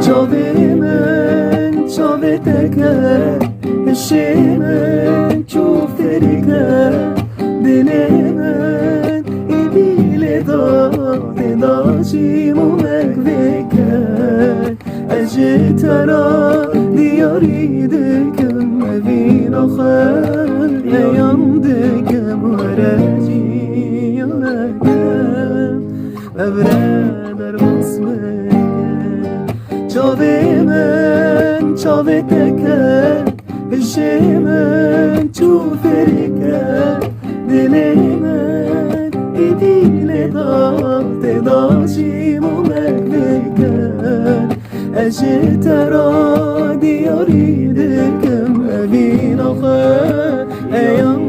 چاوی من چاوی تکه هشی من چوف تریکه دل من ای بیل داده داشی مومک وکه اجه ترا دیاری دکم مبین آخر ایام دکم ورجی آمکم مبره در بسمه چاوی من چاوی تکه هشی من چوف تریکه دل من ای دیل داده داشی مومک وکه اجه ترا دیاری دکم مبین آخر ایام